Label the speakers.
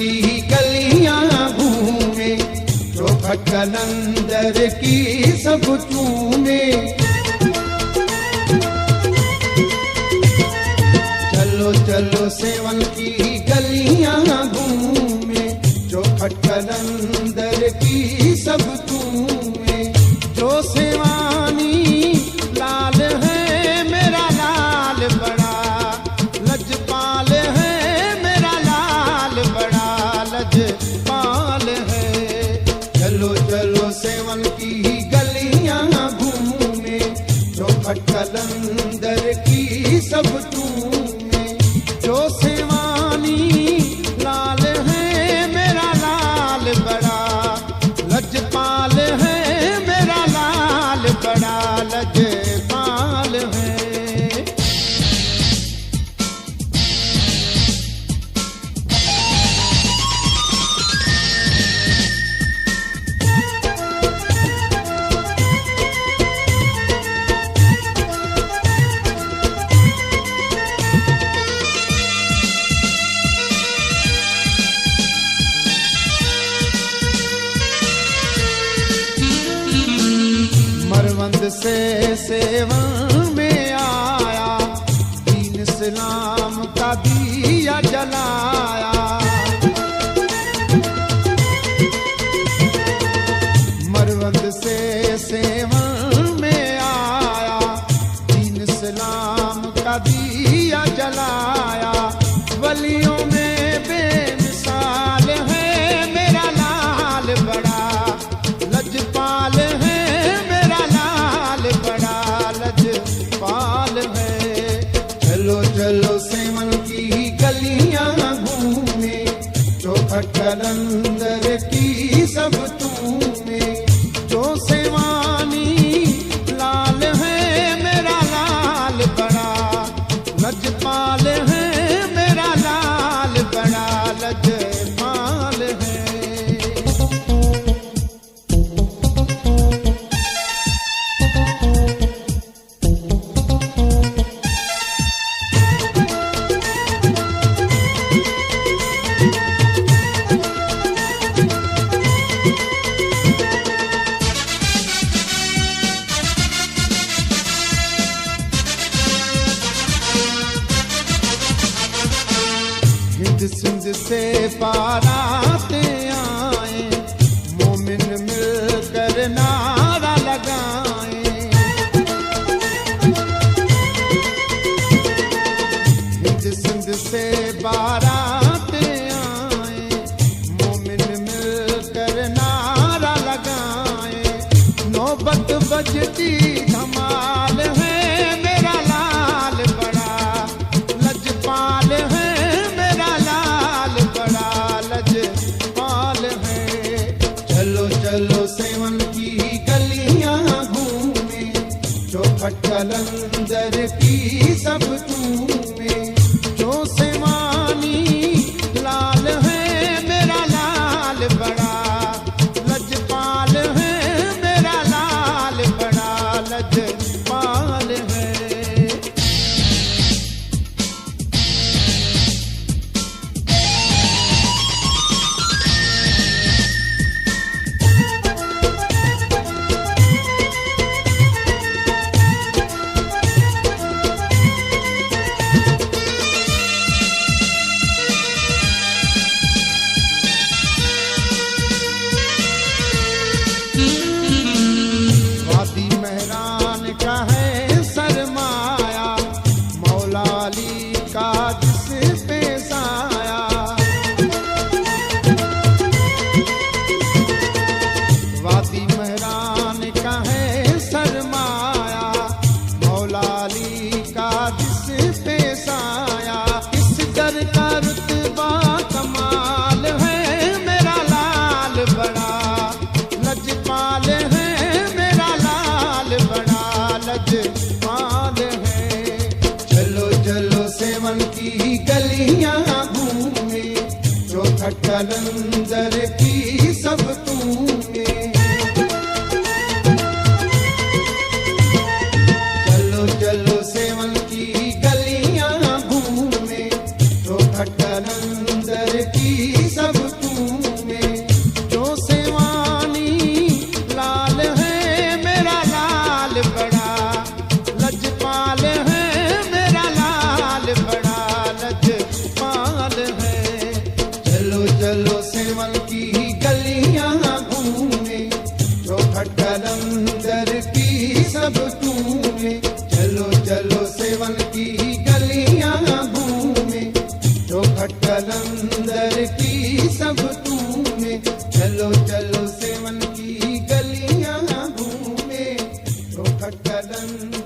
Speaker 1: की गलियां घूमे, जो कलंदर की सब चूमे। चलो चलो सेवन की गलियां घूमे, जो कलंदर की सब चूमे। जो सेवानी लाल है मेरा लाल बड़ा लजपाल है, मेरा लाल बड़ा लजपाल है। चलो चलो सेवन की गलियां घूमे, जो कलंदर की सब चूमे। जो सेवानी लाल है मेरा लाल बड़ा लजपाल है, मेरा लाल बड़ा लजपाल है। मरवंद से सेवन में आया, दीन इस्लाम का दिया जलाया। मरवंद से सेवन में आया, दीन इस्लाम का दिया जलाया। वलियों में बेमिसाल है मेरा लाल बड़ा लजपाल है, चलो चलो सेवन की गलियां घूमे, जो कलंदर की सब चूमे। जो सेवानी लाल है मेरा लाल बड़ा लजपाल है, मेरा लाल बड़ा लजपाल है। सिंध से बाराते आए, मोमिन मिलकर नारा लगाए। सिंध से बाराते आए, मोमिन मिलकर नारा लगाए। नौबत बजती धमाल है मेरा लाल बड़ा लजपाल है, चलो सेवन की गलियां घूमे, जो कलंदर की सब चूमे। जो सेवानी लाल है मेरा लाल बड़ा लजपाल है, मेरा लाल बड़ा लजपाल है। का है सरमाया, मौला अली का जिस पे साया। वादी महरान का है सरमाया, मौला अली का जिस पे साया। इस दर का रुतबा कमाल है मेरा लाल बड़ा लजपाल है, मेरा लाल बड़ा लजपाल है। चलो चलो सेवन की गलियां घूमे, जो कलंदर की सब चूमे। चलो चलो सेवन की गलियां घूमे, जो कलंदर की सब चलो सेवन की गलियां घूमे, चौखट कलंदर की सब तूने। चलो चलो सेवन की गलियां घूमे, चौखट कलंदर की सब तूने। चलो चलो सेवन की गलियां घूमे, चौखट कलंदर